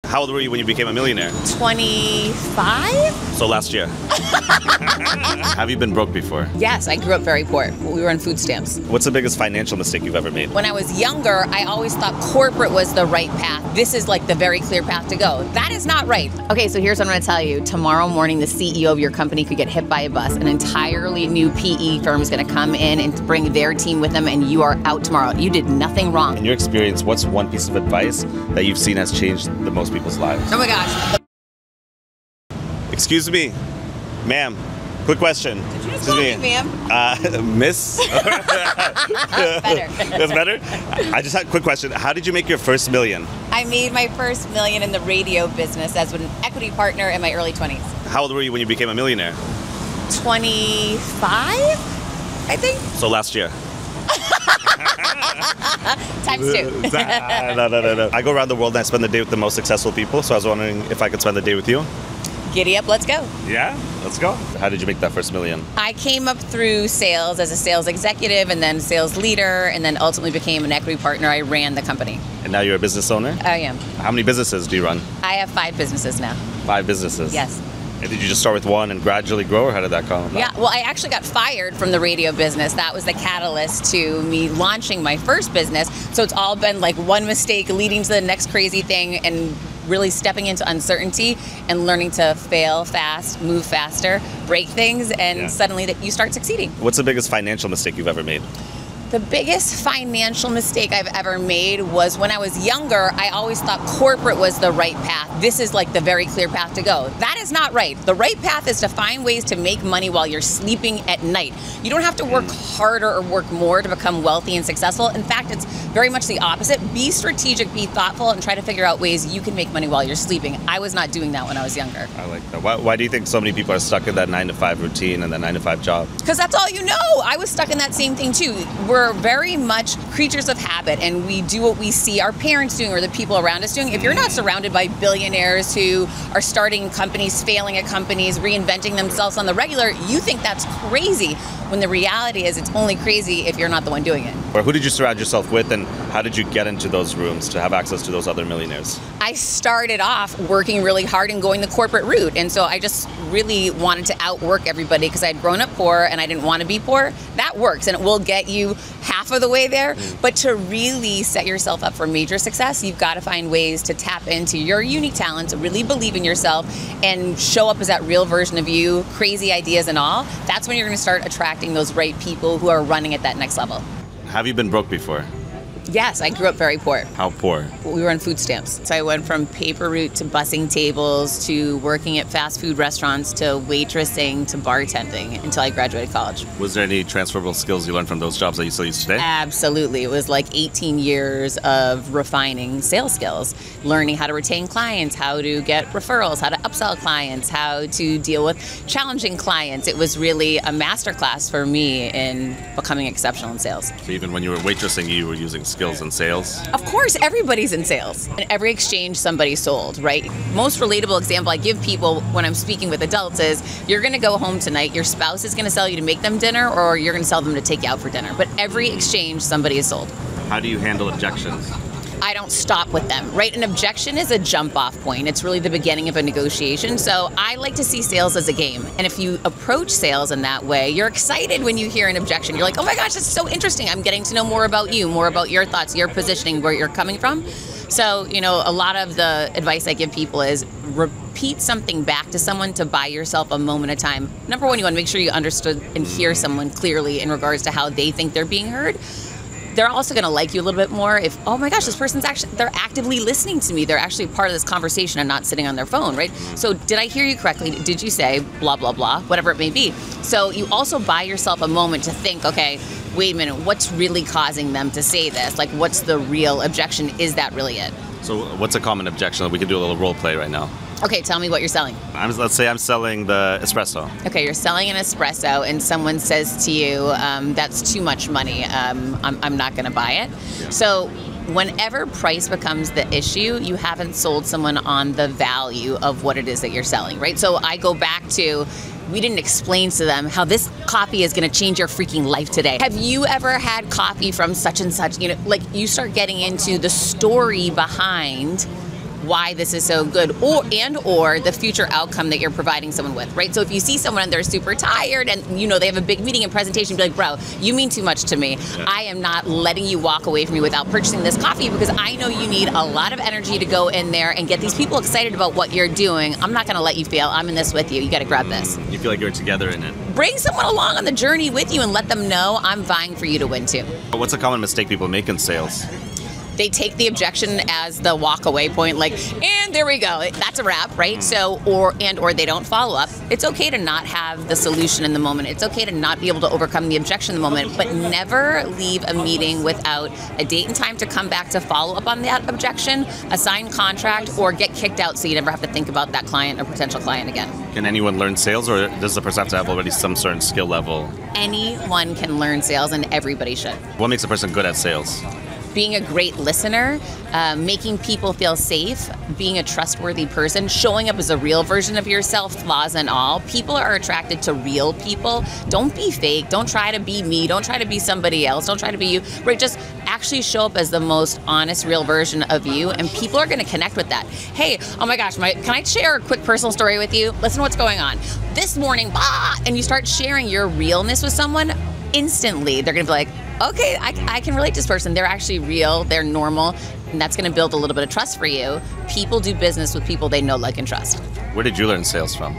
How old were you when you became a millionaire? 25? So last year. Have you been broke before? Yes, I grew up very poor. We were on food stamps. What's the biggest financial mistake you've ever made? When I was younger, I always thought corporate was the right path. This is like the very clear path to go. That is not right. Okay, so here's what I'm going to tell you. Tomorrow morning, the CEO of your company could get hit by a bus. An entirely new PE firm is going to come in and bring their team with them, and you are out tomorrow. You did nothing wrong. In your experience, what's one piece of advice that you've seen has changed the most people's lives? Oh my gosh. Excuse me, ma'am. Quick question. Did you just call me ma'am? Miss? Better. That's better? I just had a quick question. How did you make your first million? I made my first million in the radio business as an equity partner in my early 20s. How old were you when you became a millionaire? 25, I think. So last year. Times 2. No. I go around the world and I spend the day with the most successful people, so I was wondering if I could spend the day with you. Giddy up, let's go. Yeah, let's go. How did you make that first million? I came up through sales as a sales executive and then sales leader and then ultimately became an equity partner. I ran the company. And now you're a business owner? I am. How many businesses do you run? I have 5 businesses now. 5 businesses? Yes. And did you just start with one and gradually grow, or how did that come about? Yeah, well, I actually got fired from the radio business. That was the catalyst to me launching my first business. So it's all been like one mistake leading to the next crazy thing and really stepping into uncertainty and learning to fail fast, move faster, break things, and suddenly that you start succeeding. What's the biggest financial mistake you've ever made? The biggest financial mistake I've ever made was when I was younger, I always thought corporate was the right path. This is like the very clear path to go. That is not right. The right path is to find ways to make money while you're sleeping at night. You don't have to work harder or work more to become wealthy and successful. In fact, it's very much the opposite. Be strategic, be thoughtful, and try to figure out ways you can make money while you're sleeping. I was not doing that when I was younger. I like that. Why do you think so many people are stuck in that 9-to-5 routine and that 9-to-5 job? Because that's all you know. I was stuck in that same thing too. We're very much creatures of habit, and we do what we see our parents doing or the people around us doing. If you're not surrounded by billionaires who are starting companies, failing at companies, reinventing themselves on the regular, you think that's crazy, when the reality is it's only crazy if you're not the one doing it. Or who did you surround yourself with, and how did you get into those rooms to have access to those other millionaires? I started off working really hard and going the corporate route, and so I just really wanted to outwork everybody because I'd grown up poor and I didn't want to be poor. That works, and it will get you half of the way there, but to really set yourself up for major success, you've got to find ways to tap into your unique talents, really believe in yourself, and show up as that real version of you, crazy ideas and all. That's when you're going to start attracting those right people who are running at that next level. Have you been broke before? Yes, I grew up very poor. How poor? We were on food stamps. So I went from paper route to bussing tables to working at fast food restaurants to waitressing to bartending until I graduated college. Was there any transferable skills you learned from those jobs that you still use today? Absolutely. It was like 18 years of refining sales skills, learning how to retain clients, how to get referrals, how to upsell clients, how to deal with challenging clients. It was really a masterclass for me in becoming exceptional in sales. So even when you were waitressing, you were using skills in sales? Of course, everybody's in sales. In every exchange, somebody sold, right? Most relatable example I give people when I'm speaking with adults is you're going to go home tonight, your spouse is going to sell you to make them dinner, or you're going to sell them to take you out for dinner. But every exchange, somebody is sold. How do you handle objections? I don't stop with them, right? An objection is a jump off point. It's really the beginning of a negotiation. So I like to see sales as a game. And if you approach sales in that way, you're excited when you hear an objection. You're like, oh my gosh, that's so interesting. I'm getting to know more about you, more about your thoughts, your positioning, where you're coming from. So, you know, a lot of the advice I give people is repeat something back to someone to buy yourself a moment of time. Number one, you want to make sure you understood and hear someone clearly in regards to how they think they're being heard. They're also going to like you a little bit more if, oh my gosh, this person's actually, they're actively listening to me. They're actually part of this conversation and not sitting on their phone, right? So did I hear you correctly? Did you say blah, blah, blah, whatever it may be? So you also buy yourself a moment to think, okay, wait a minute, what's really causing them to say this? Like, what's the real objection? Is that really it? So what's a common objection? We can do a little role play right now. Okay, tell me what you're selling. Let's say I'm selling the espresso. Okay, you're selling an espresso and someone says to you, that's too much money, I'm not gonna buy it. Yeah. So whenever price becomes the issue, you haven't sold someone on the value of what it is that you're selling, right? So I go back to, we didn't explain to them how this coffee is going to change your freaking life today. Have you ever had coffee from such and such? You know, like you start getting into the story behind why this is so good, or the future outcome that you're providing someone with, right? So if you see someone and they're super tired and they have a big meeting and presentation, be like, bro, you mean too much to me. I am not letting you walk away from me without purchasing this coffee because I know you need a lot of energy to go in there and get these people excited about what you're doing. I'm not going to let you fail. I'm in this with you. You got to grab this. You feel like you're together in it. Bring someone along on the journey with you and let them know I'm vying for you to win too. What's a common mistake people make in sales? They take the objection as the walk away point, like, and there we go. That's a wrap, right? So, or they don't follow up. It's okay to not have the solution in the moment. It's okay to not be able to overcome the objection in the moment, but never leave a meeting without a date and time to come back to follow up on that objection, a signed contract, or get kicked out so you never have to think about that client or potential client again. Can anyone learn sales, or does the person have to have already some certain skill level? Anyone can learn sales, and everybody should. What makes a person good at sales? Being a great listener, making people feel safe, being a trustworthy person, showing up as a real version of yourself, flaws and all. People are attracted to real people. Don't be fake. Don't try to be me. Don't try to be somebody else. Don't try to be you. Right? Just actually show up as the most honest, real version of you, and people are going to connect with that. Hey, oh my gosh, can I share a quick personal story with you? Listen to what's going on. This morning, and you start sharing your realness with someone, instantly they're going to be like, okay, I can relate to this person. They're actually real. They're normal. And that's going to build a little bit of trust for you. People do business with people they know, like, and trust. Where did you learn sales from?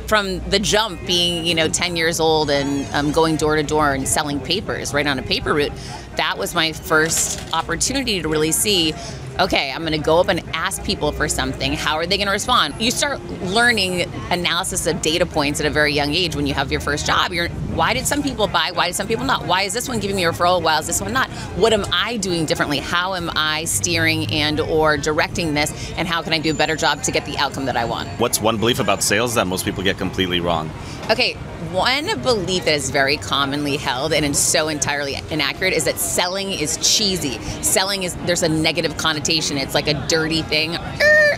From the jump, being 10 years old and going door to door and selling papers right on a paper route. That was my first opportunity to really see, okay, I'm going to go up and ask people for something. How are they going to respond? You start learning analysis of data points at a very young age when you have your first job. Why did some people buy? Why did some people not? Why is this one giving me a referral? Why is this one not? What am I doing differently? How am I steering and or directing this? And how can I do a better job to get the outcome that I want? What's one belief about sales that most people get completely wrong? Okay, one belief that is very commonly held and is so entirely inaccurate is that selling is cheesy. There's a negative connotation. It's like a dirty thing.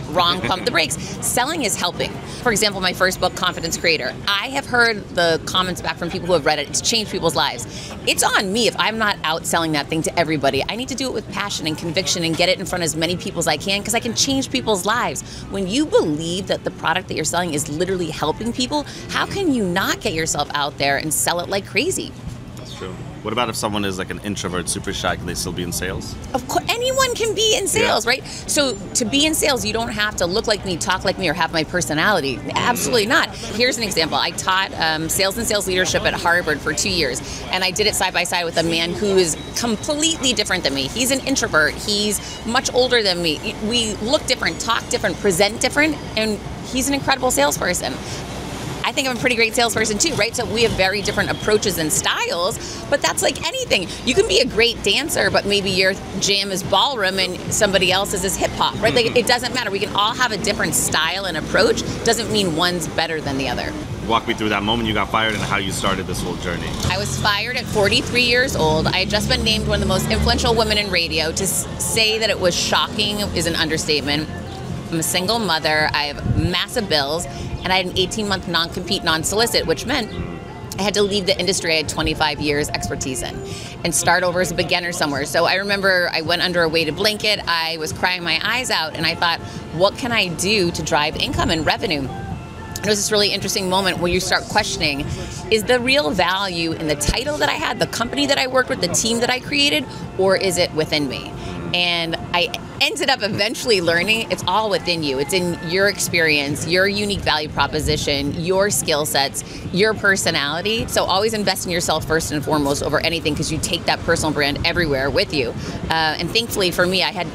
Wrong, pump the brakes. Selling is helping. For example, my first book, Confidence Creator. I have heard the comments back from people who have read it. It's changed people's lives. It's on me if I'm not out selling that thing to everybody. I need to do it with passion and conviction and get it in front of as many people as I can because I can change people's lives. When you believe that the product that you're selling is literally helping people, how can you not get yourself out there and sell it like crazy? That's true. What about if someone is like an introvert, super shy? Can they still be in sales? Of course, anyone can be in sales, right? So to be in sales, you don't have to look like me, talk like me, or have my personality. Absolutely not. Here's an example. I taught sales and sales leadership at Harvard for 2 years, and I did it side by side with a man who is completely different than me. He's an introvert. He's much older than me. We look different, talk different, present different, and he's an incredible salesperson. I think I'm a pretty great salesperson too, right? So we have very different approaches and styles, but that's like anything. You can be a great dancer, but maybe your jam is ballroom and somebody else's is hip hop, right? Like it doesn't matter. We can all have a different style and approach. Doesn't mean one's better than the other. Walk me through that moment you got fired and how you started this whole journey. I was fired at 43 years old. I had just been named one of the most influential women in radio. To say that it was shocking is an understatement. I'm a single mother. I have massive bills. And I had an 18-month non-compete, non-solicit, which meant I had to leave the industry I had 25 years expertise in and start over as a beginner somewhere. So I remember I went under a weighted blanket. I was crying my eyes out, and I thought, what can I do to drive income and revenue? And it was this really interesting moment where you start questioning, is the real value in the title that I had, the company that I worked with, the team that I created, or is it within me? And I ended up eventually learning it's all within you. It's in your experience, your unique value proposition, your skill sets, your personality. So always invest in yourself first and foremost over anything because you take that personal brand everywhere with you. And thankfully for me, I had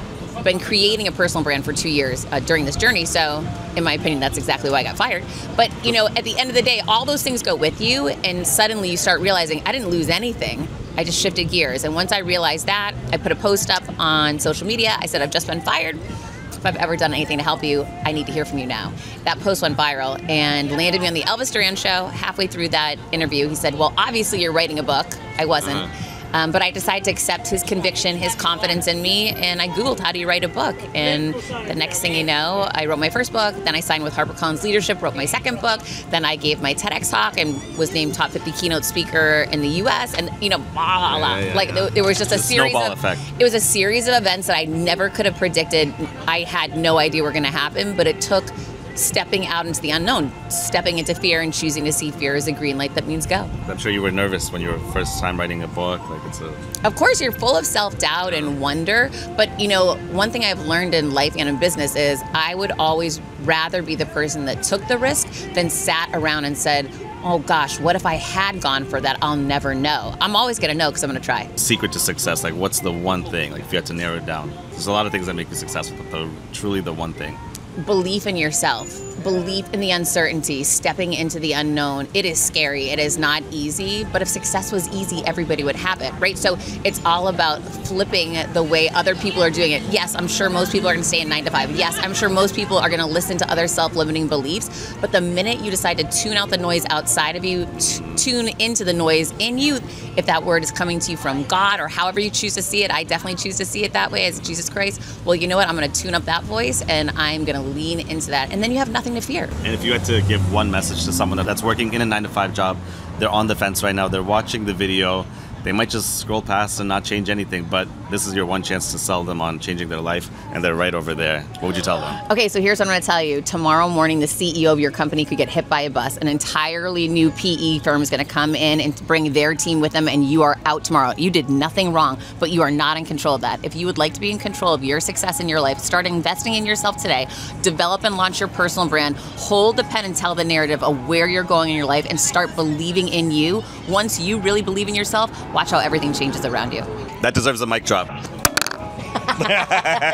been creating a personal brand for 2 years during this journey. So in my opinion, that's exactly why I got fired. But at the end of the day, all those things go with you, and suddenly you start realizing I didn't lose anything. I just shifted gears. And once I realized that, I put a post up on social media. I said, I've just been fired. If I've ever done anything to help you, I need to hear from you now. That post went viral and landed me on the Elvis Duran show. Halfway through that interview, he said, well, obviously you're writing a book. I wasn't. But I decided to accept his conviction, his confidence in me, and I Googled, how do you write a book? And the next thing you know, I wrote my first book, then I signed with HarperCollins Leadership, wrote my second book, then I gave my TEDx talk and was named top 50 keynote speaker in the US, and blah, blah, blah. There was just a series snowball of effect. It was a series of events that I never could have predicted. I had no idea were going to happen, but it took stepping out into the unknown, stepping into fear and choosing to see fear as a green light that means go. I'm sure you were nervous when you were first time writing a book. Of course, you're full of self-doubt and wonder, but one thing I've learned in life and in business is I would always rather be the person that took the risk than sat around and said, oh gosh, what if I had gone for that? I'll never know. I'm always going to know because I'm going to try. Secret to success, what's the one thing? If you had to narrow it down. There's a lot of things that make you successful, but truly the one thing. Belief in yourself, belief in the uncertainty, stepping into the unknown. It is scary. It is not easy, but if success was easy, everybody would have it, right? So it's all about flipping the way other people are doing it. Yes, I'm sure most people are going to stay in 9 to 5. Yes, I'm sure most people are going to listen to other self-limiting beliefs, but the minute you decide to tune out the noise outside of you, tune into the noise in you, if that word is coming to you from God or however you choose to see it, I definitely choose to see it that way as Jesus Christ. Well, you know what? I'm going to tune up that voice and I'm going to lean into that. And then you have nothing to fear. And if you had to give one message to someone that's working in a 9 to 5 job, they're on the fence right now, they're watching the video, they might just scroll past and not change anything, but this is your one chance to sell them on changing their life, and they're right over there. What would you tell them? Okay, so here's what I'm going to tell you. Tomorrow morning, the CEO of your company could get hit by a bus. An entirely new PE firm is going to come in and bring their team with them, and you are out tomorrow. You did nothing wrong, but you are not in control of that. If you would like to be in control of your success in your life, start investing in yourself today. Develop and launch your personal brand. Hold the pen and tell the narrative of where you're going in your life, and start believing in you. Once you really believe in yourself, watch how everything changes around you. That deserves a mic drop.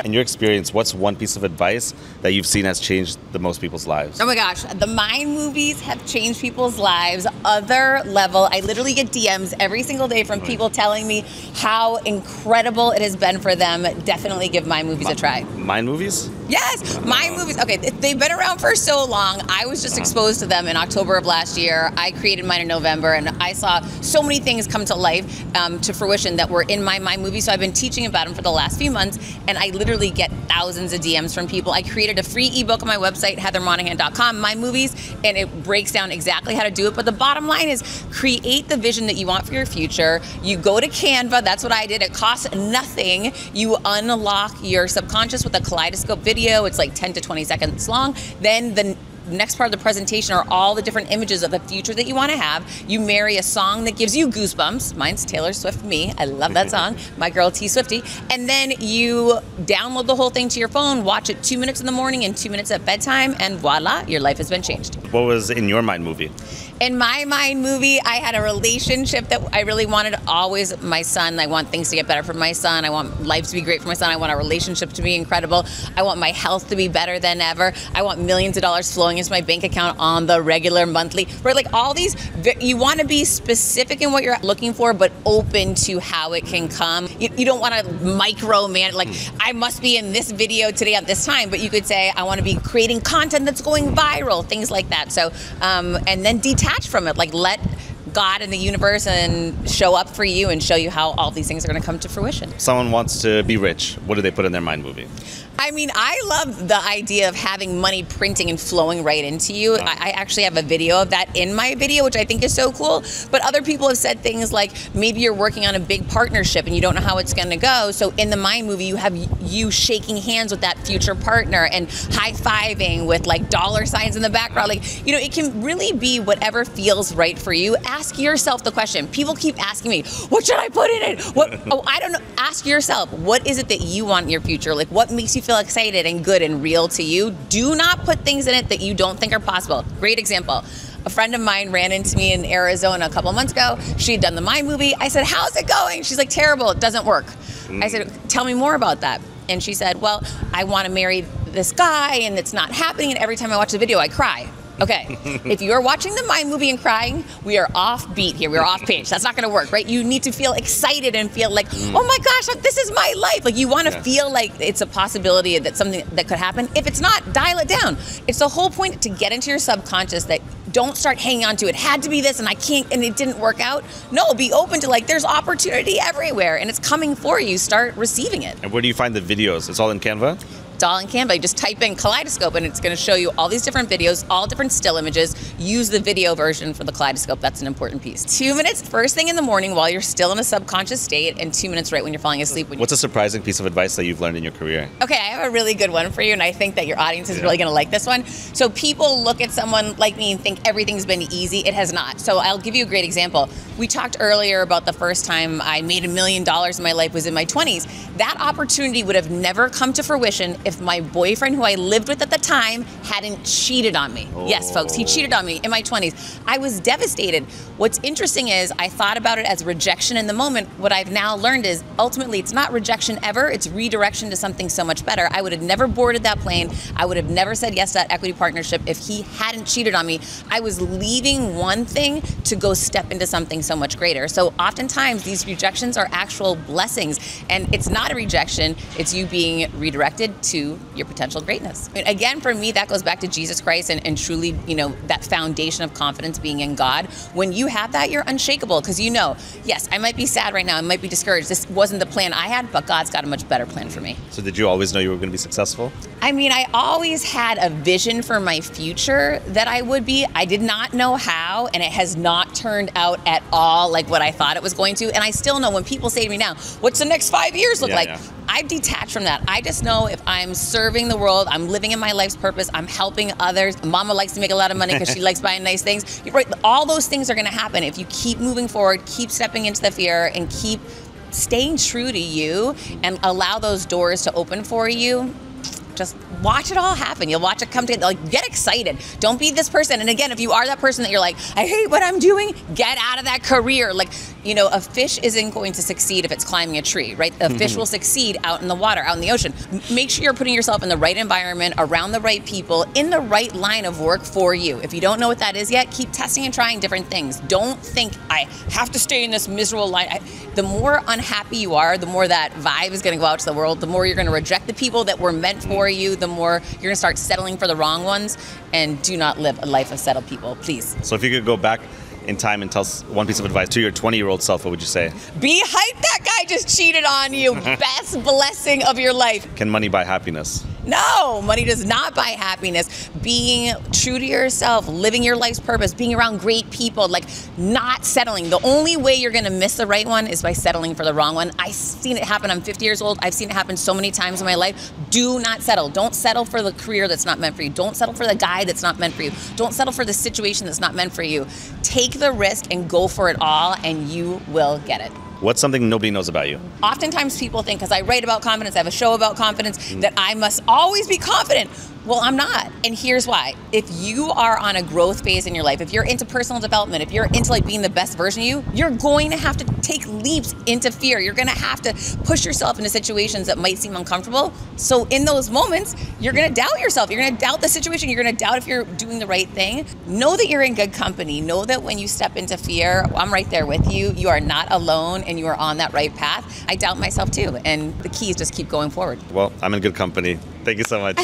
In your experience, what's one piece of advice that you've seen has changed the most people's lives? Oh my gosh, the Mind movies have changed people's lives. Other level, I literally get DMs every single day from people telling me how incredible it has been for them. Definitely give Mind movies a try. Mind movies? Yes, Mind movies. Okay, they've been around for so long. I was just exposed to them in October of last year. I created mine in November, and I saw so many things come to life, to fruition that were in my Mind movie. So I've been teaching about them for the last few months, and I literally get thousands of DMs from people. I created a free ebook on my website, heathermonahan.com, Mind movies, and it breaks down exactly how to do it. But the bottom line is create the vision that you want for your future. You go to Canva. That's what I did. It costs nothing. You unlock your subconscious with a kaleidoscope video. It's like 10 to 20 seconds long. Then the next part of the presentation are all the different images of the future that you want to have. You marry a song that gives you goosebumps. Mine's Taylor Swift, Me. I love that song. My girl T Swiftie. And then you download the whole thing to your phone, watch it 2 minutes in the morning and 2 minutes at bedtime, and voila, your life has been changed. What was in your Mind movie? In my Mind movie, I had a relationship that I really wanted. Always my son. I want things to get better for my son. I want life to be great for my son. I want our relationship to be incredible. I want my health to be better than ever. I want millions of dollars flowing into my bank account on the regular, monthly. Right? Like all these, you want to be specific in what you're looking for, but open to how it can come. You don't want to micromanage, like I must be in this video today at this time, but you could say, I want to be creating content that's going viral, things like that. So, and then detach from it, like let God and the universe and show up for you and show you how all these things are going to come to fruition. Someone wants to be rich. What do they put in their Mind movie? I mean, I love the idea of having money printing and flowing right into you. I actually have a video of that in my video, which I think is so cool. But other people have said things like, maybe you're working on a big partnership and you don't know how it's going to go. So in the Mind movie, you have you shaking hands with that future partner and high-fiving with like dollar signs in the background. Like, it can really be whatever feels right for you. Ask yourself the question. People keep asking me, what should I put in it? What? Oh, I don't know. Ask yourself, what is it that you want in your future? Like, what makes you feel excited and good and real to you? Do not put things in it that you don't think are possible. Great example. A friend of mine ran into me in Arizona a couple months ago. She had done the Mind movie. I said, how's it going? She's like, terrible. It doesn't work. I said, tell me more about that. And she said, well, I want to marry this guy and it's not happening. And every time I watch the video, I cry. Okay, if you're watching the Mind movie and crying, we are off beat here. We're off page. That's not going to work, right? You need to feel excited and feel like, oh my gosh, this is my life. Like you want to feel like it's a possibility that something that could happen. If it's not, dial it down. It's the whole point to get into your subconscious that Don't start hanging on to it. Had to be this and I can't, and it didn't work out. No, be open to like, there's opportunity everywhere and it's coming for you. Start receiving it. And where do you find the videos? It's all in Canva? It's all in Canva. You just type in kaleidoscope and it's going to show you all these different videos, all different still images. Use the video version for the kaleidoscope. That's an important piece. 2 minutes first thing in the morning while you're still in a subconscious state, and 2 minutes right when you're falling asleep. What's a surprising piece of advice that you've learned in your career? Okay, I have a really good one for you, and I think that your audience is really going to like this one. So people look at someone like me and think everything's been easy. It has not. So I'll give you a great example. We talked earlier about the first time I made $1 million in my life was in my 20s. That opportunity would have never come to fruition if my boyfriend, who I lived with at the time, hadn't cheated on me. Oh. Yes, folks, he cheated on me in my 20s. I was devastated. What's interesting is I thought about it as rejection in the moment. What I've now learned is ultimately it's not rejection ever, it's redirection to something so much better. I would have never boarded that plane. I would have never said yes to that equity partnership if he hadn't cheated on me. I was leaving one thing to go step into something so much greater. So oftentimes these rejections are actual blessings, and it's not a rejection, it's you being redirected to your potential greatness. And again, for me, that goes back to Jesus Christ and truly, you know, that foundation of confidence being in God. When you have that, you're unshakable because you know, yes, I might be sad right now, I might be discouraged. This wasn't the plan I had, but God's got a much better plan for me. So did you always know you were going to be successful? I mean, I always had a vision for my future that I would be. I did not know how, and it has not turned out at all like what I thought it was going to. And I still know when people say to me now, what's the next 5 years look like? Yeah. I've detached from that. I just know if I'm serving the world, I'm living in my life's purpose, I'm helping others. Mama likes to make a lot of money because she likes buying nice things. You're right. All those things are going to happen if you keep moving forward, keep stepping into the fear, and keep staying true to you and allow those doors to open for you. Just watch it all happen. You'll watch it come together. Like, get excited. Don't be this person. And again, if you are that person that you're like, I hate what I'm doing, get out of that career. Like, you know, a fish isn't going to succeed if it's climbing a tree, right? A fish will succeed out in the water, out in the ocean. Make sure you're putting yourself in the right environment, around the right people, in the right line of work for you. If you don't know what that is yet, keep testing and trying different things. Don't think, I have to stay in this miserable line. The more unhappy you are, the more that vibe is going to go out to the world, the more you're going to reject the people that were meant for you, the more you're going to start settling for the wrong ones. And do not live a life of settled people, please. So if you could go back in time and tell us one piece of advice to your 20-year-old self, what would you say? Be hyped, that guy just cheated on you. Best blessing of your life. Can money buy happiness? No, money does not buy happiness. Being true to yourself, living your life's purpose, being around great people, like not settling. The only way you're going to miss the right one is by settling for the wrong one. I've seen it happen. I'm 50 years old. I've seen it happen so many times in my life. Do not settle. Don't settle for the career that's not meant for you. Don't settle for the guy that's not meant for you. Don't settle for the situation that's not meant for you. Take the risk and go for it all, and you will get it. What's something nobody knows about you? Oftentimes people think, because I write about confidence, I have a show about confidence, that I must always be confident. Well, I'm not. And here's why. If you are on a growth phase in your life, if you're into personal development, if you're into like being the best version of you, you're going to have to take leaps into fear. You're going to have to push yourself into situations that might seem uncomfortable. So in those moments, you're going to doubt yourself. You're going to doubt the situation. You're going to doubt if you're doing the right thing. Know that you're in good company. Know that when you step into fear, I'm right there with you. You are not alone and you are on that right path. I doubt myself too. And the key is just keep going forward. Well, I'm in good company. Thank you so much.